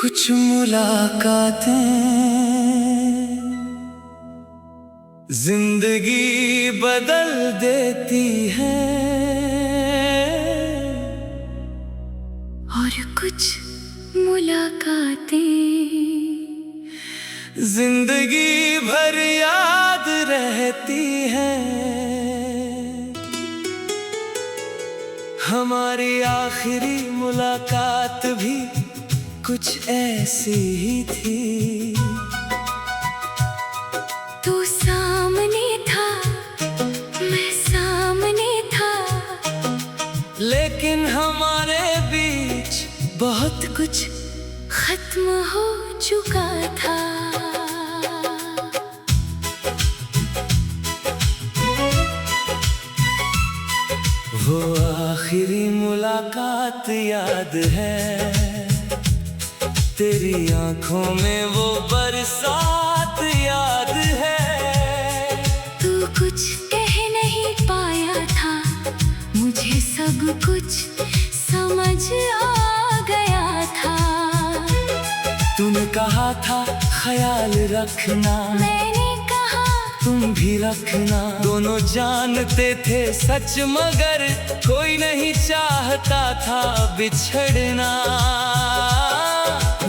कुछ मुलाकातें जिंदगी बदल देती हैं और कुछ मुलाकातें जिंदगी भर याद रहती हैं। हमारी आखिरी मुलाकात भी कुछ ऐसी ही थी। तू सामने था, मैं सामने था, लेकिन हमारे बीच बहुत कुछ खत्म हो चुका था। वो आखिरी मुलाकात याद है, तेरी आंखों में वो बरसात याद है। तू कुछ कह नहीं पाया था, मुझे सब कुछ समझ आ गया था। तूने कहा था ख्याल रखना, मैंने कहा तुम भी रखना। दोनों जानते थे सच, मगर कोई नहीं चाहता था बिछड़ना।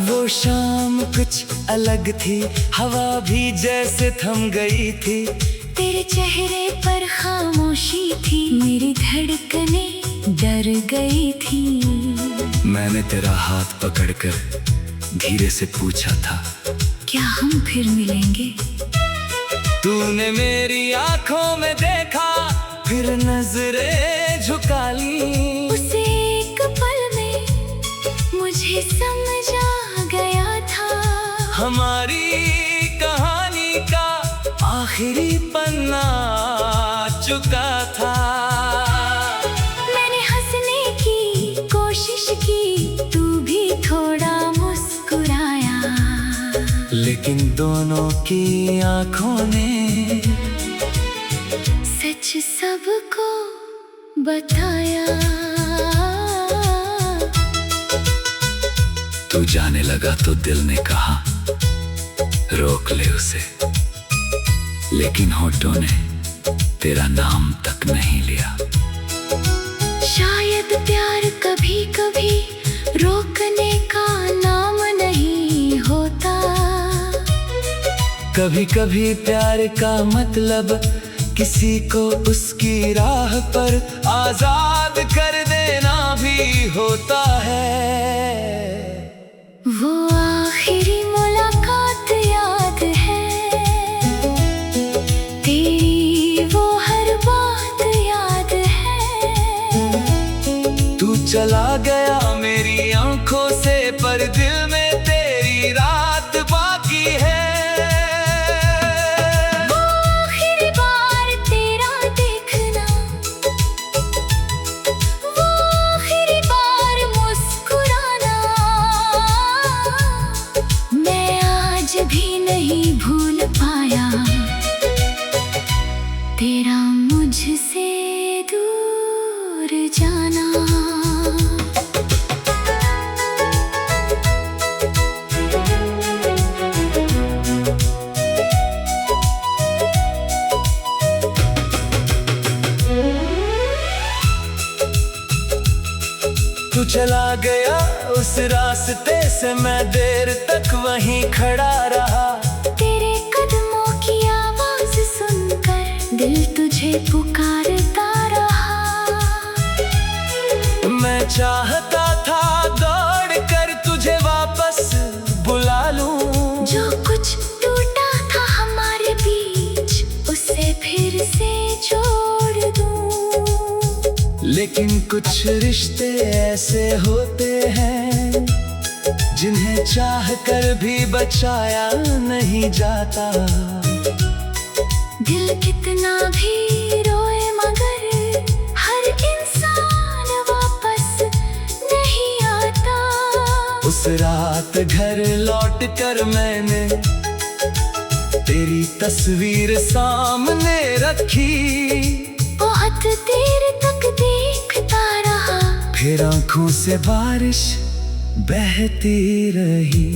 वो शाम कुछ अलग थी, हवा भी जैसे थम गई थी। तेरे चेहरे पर खामोशी थी, मेरी धड़कनें डर गई थी। मैंने तेरा हाथ पकड़कर धीरे से पूछा था, क्या हम फिर मिलेंगे? तूने मेरी आंखों में देखा, फिर नजरें झुका ली। उस एक पल में मुझे समझ आ गया था, हमारी कहानी का आखिरी पन्ना आ चुका था। मैंने हंसने की कोशिश की, तू भी थोड़ा मुस्कुराया, लेकिन दोनों की आंखों ने सच सबको बताया। तू जाने लगा तो दिल ने कहा रोक ले उसे, लेकिन होठों ने तेरा नाम तक नहीं लिया। शायद प्यार कभी कभी रोकने का नाम नहीं होता। कभी कभी प्यार का मतलब किसी को उसकी राह पर आजाद कर देना भी होता है। वो आखिरी मुलाकात याद है, तेरी वो हर बात याद है। तू चला गया मेरी आंखों से, पर दिल में तेरी रात बाकी है। वो आखिरी बार तेरा देखना, वो आखिरी बार मुस्कुराना, मैं आज भी नहीं भूल पाया तेरा मुझसे दूर जाना। तू चला गया उस रास्ते से, मैं देर तक वहीं खड़ा रहा। तेरे कदमों की आवाज सुनकर दिल तुझे पुकारता रहा। मैं चाहता था दौड़ कर तुझे वापस बुला लूं, जो कुछ टूटा था हमारे बीच उसे फिर से जोड़ दूं। लेकिन कुछ रिश्ते ऐसे होते हैं जिन्हें चाह कर भी बचाया नहीं जाता। दिल कितना भी रोए मगर हर इंसान वापस नहीं आता। उस रात घर लौट कर मैंने तेरी तस्वीर सामने रखी। बहुत देर तक देखता रहा, फिर आंखों से बारिश बहती रही।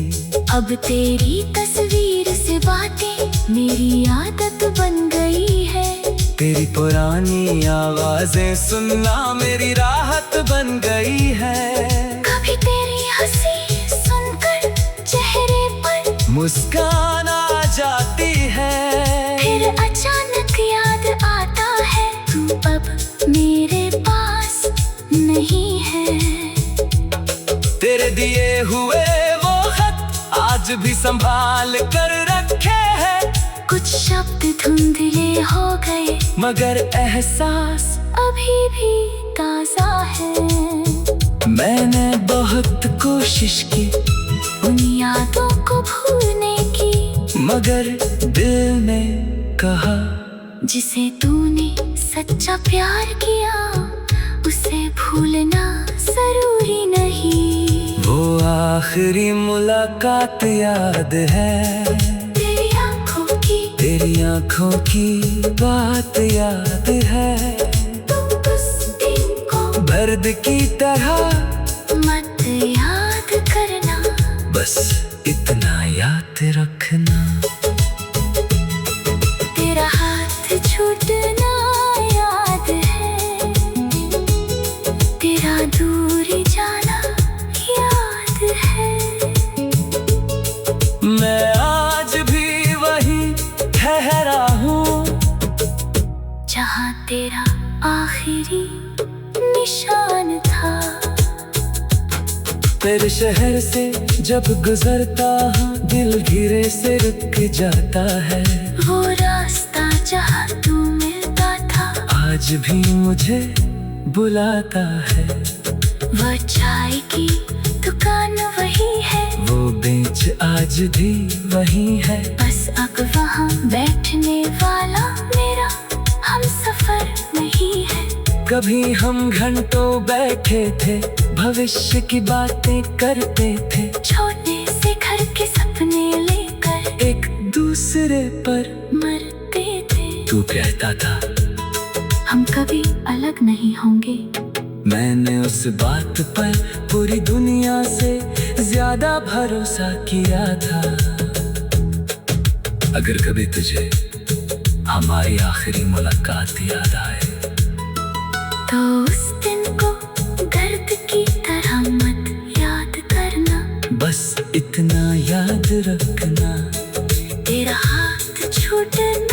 अब तेरी तस्वीर से बातें मेरी आदत बन गई है। तेरी पुरानी आवाजें सुनना मेरी राहत बन गई है। कभी तेरी हंसी सुनकर चेहरे पर मुस्कान आ जाती है। फिर अचानक याद आता है तू अब मेरे पास नहीं है। तेरे दिए हुए वो खत आज भी संभाल कर रखे हैं। कुछ शब्द धुंधले हो गए मगर एहसास अभी भी ताजा है। मैंने बहुत कोशिश की उन यादों को भूलने की, मगर दिल ने कहा जिसे तूने सच्चा प्यार किया उसे भूलना जरूरी नहीं। वो आखिरी मुलाकात याद है। तेरी आँखों की बात याद है। तुम उस दिन को दर्द की तरह मत याद करना, बस इतना याद रखना। तेरा हाथ छूटना याद है, तेरा दूर जाना याद है। मैं आज भी वही ठहरा हूँ जहाँ तेरा आखिरी निशान था। तेरे शहर से जब गुजरता हूँ दिल धीरे से रुक जाता है। वो रास्ता जहाँ तू मिलता था आज भी मुझे बुलाता है। वो चाय की दुकान वही है, वो बेंच आज भी वही है। बस अब वहाँ बैठने वाला मेरा हम सफर नहीं है। कभी हम घंटों बैठे थे भविष्य की बातें करते थे। छोटे से घर के सपने लेकर एक दूसरे पर मरते थे। तू कहता था हम कभी अलग नहीं होंगे। मैंने उस बात पर पूरी दुनिया से ज्यादा भरोसा किया था। अगर कभी तुझे हमारी आखिरी मुलाकात याद आए तो उस दिन को दर्द की तरह मत याद करना, बस इतना याद रखना। तेरा हाथ छूटना